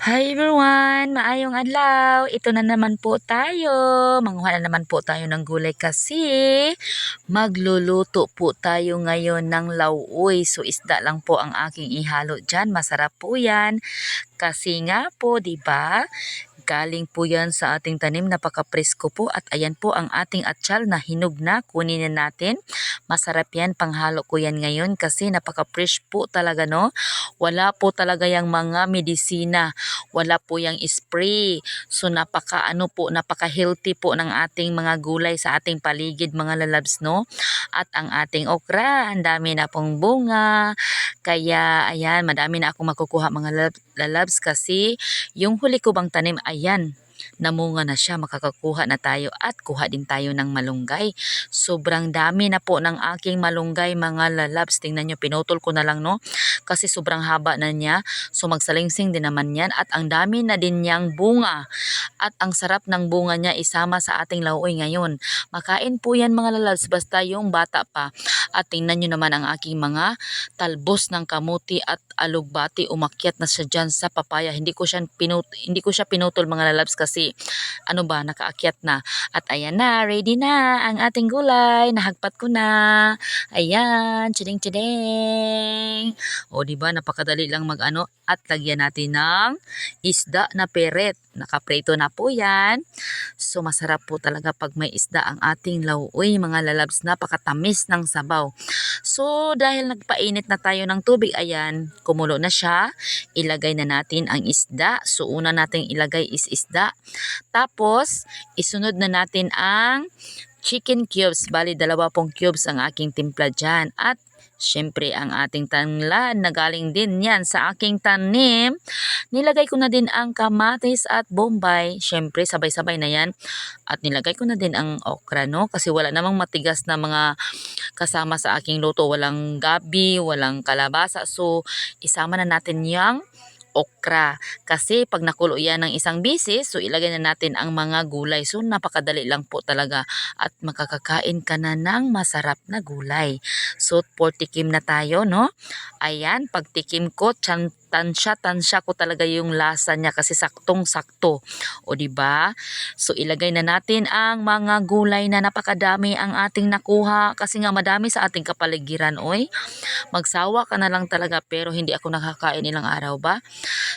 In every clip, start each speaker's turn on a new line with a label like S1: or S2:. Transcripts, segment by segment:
S1: Hi everyone! Maayong adlaw! Ito na naman po tayo. Manguha na naman po tayo ng gulay kasi magluluto po tayo ngayon ng lauoy. So isda lang po ang aking ihalo dyan. Masarap po yan. Kasi nga po, di ba? Galing po yan sa ating tanim, napaka-presko po at ayan po ang ating atsyal na hinog na, kunin na natin. Masarap yan, panghalo ko yan ngayon kasi napaka-fresh po talaga, no? Wala po talaga yung mga medisina, wala po yung spray. So napaka-healthy po ng ating mga gulay sa ating paligid mga lalabs, no? At ang ating okra, ang dami na pong bunga. Kaya ayan, madami na akong makukuha mga lalabs kasi yung huli ko bang tanim, ayan, namunga na siya, makakakuha na tayo at kuha din tayo ng malunggay. Sobrang dami na po ng aking malunggay mga lalabs. Tingnan nyo, pinutol ko na lang, no? Kasi sobrang haba na niya. So magsalingsing din naman yan at ang dami na din niyang bunga. At ang sarap ng bunga niya isama sa ating lauoy ngayon. Makain po yan mga lalabs basta yung bata pa. At tingnan nyo naman ang aking mga talbos ng kamuti at alugbati. Umakyat na siya dyan sa papaya. Hindi ko siya pinutol mga lalabs kasi ano ba, nakaakyat na. At ayan na, ready na ang ating gulay. Nahagpat ko na. Ayan, chiding-chiding. O diba, napakadali lang mag-ano at lagyan natin ng isda na peret. Nakapreto na po yan. So masarap po talaga pag may isda ang ating lauoy mga lalabs. Napakatamis ng sabaw. So dahil nagpainit na tayo ng tubig, ayan, kumulo na siya. Ilagay na natin ang isda. So una nating ilagay is isda. Tapos isunod na natin ang chicken cubes. Bali 20 cubes ang aking timpla dyan. At syempre ang ating tanglad na galing din yan sa aking tanim. Nilagay ko na din ang kamatis at bombay. Syempre sabay-sabay na yan. At nilagay ko na din ang okra, no? Kasi wala namang matigas na mga kasama sa aking luto. Walang gabi, walang kalabasa. So isama na natin yung okra. Kasi pag nakulo yan ng isang bisis, so ilagay na natin ang mga gulay. So napakadali lang po talaga at makakakain ka na ng masarap na gulay. So tikim na tayo, no? Ayan, pag tikim ko, tansya ko talaga yung lasa niya kasi saktong-sakto. O di ba? So ilagay na natin ang mga gulay na napakadami ang ating nakuha kasi nga madami sa ating kapaligiran, oy. Magsawa ka na lang talaga pero hindi ako nakakain ilang araw ba?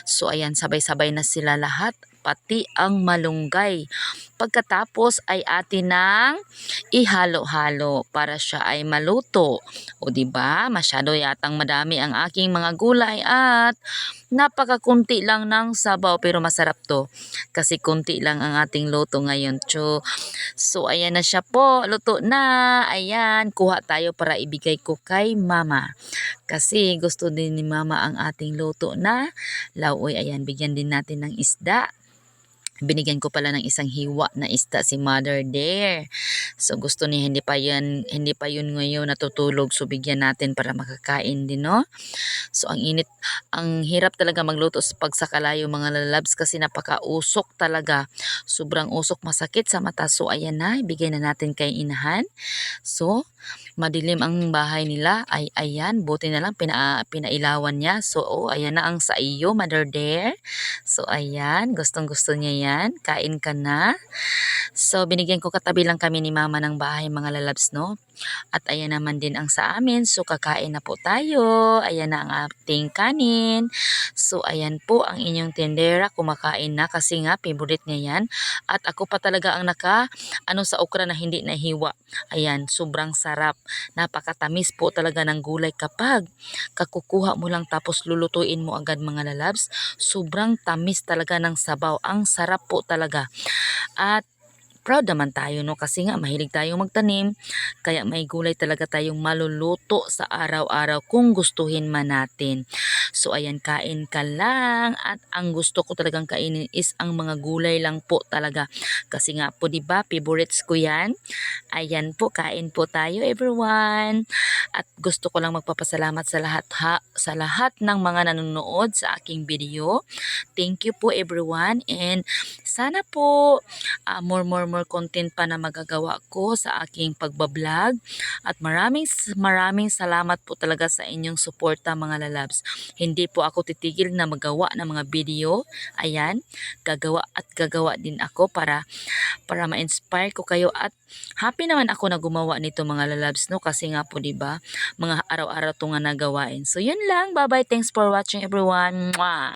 S1: So ayan, sabay-sabay na sila lahat, pati ang malunggay. Pagkatapos ay atin nang ihalo-halo para siya ay maluto. O di ba? Masyado yatang madami ang aking mga gulay at napakakunti lang ng sabaw pero masarap to. Kasi kunti lang ang ating luto ngayon. So ayan na siya po, luto na. Ayan, kuha tayo para ibigay ko kay mama. Kasi gusto din ni mama ang ating luto na lauoy. Ayan, bigyan din natin ng isda. Binigyan ko pala ng isang hiwa na isda si Mother there. So gusto niya hindi pa yun ngayon natutulog. So bigyan natin para makakain din, no? So ang hirap talaga magluto pag sa kalayo mga lalabs kasi napakausok talaga. Sobrang usok, masakit sa mata. So ayan na, ibigay na natin kay inahan. So madilim ang bahay nila. Ay ayan, buti na lang pinailawan niya. So ayan na ang sa iyo, Mother there. So ayan, gustong-gusto niya yan. Kain ka na. So binigyan ko, katabi lang kami ni mama ng bahay mga lalabs, no? At ayan naman din ang sa amin. So kakain na po tayo. Ayan na ang ating kanin. So ayan po ang inyong tendera. Kumakain na kasi nga favorite niya yan. At ako pa talaga ang sa okra na hindi nahiwa. Ayan, sobrang sarap. Napakatamis po talaga ng gulay kapag kakukuha mo lang tapos lulutuin mo agad mga lalabs. Sobrang tamis talaga ng sabaw. Ang sarap po talaga. At proud naman tayo, no? Kasi nga mahilig tayong magtanim. Kaya may gulay talaga tayong maluluto sa araw-araw kung gustuhin man natin. So ayan, kain ka lang. At ang gusto ko talagang kainin is ang mga gulay lang po talaga. Kasi nga po, diba, favorites ko yan. Ayan po, kain po tayo everyone. At gusto ko lang magpapasalamat sa lahat ng mga nanonood sa aking video. Thank you po everyone and sana po more content pa na magagawa ko sa aking pagbablog. At maraming salamat po talaga sa inyong suporta mga lalabs. Hindi po ako titigil na magawa ng mga video. Ayan, gagawa din ako para ma-inspire ko kayo, at happy naman ako na gumawa nito mga lalabs, no, kasi nga po 'di ba mga araw-araw 'tong nga nagawain. So yun lang, bye bye, thanks for watching everyone. Mwah!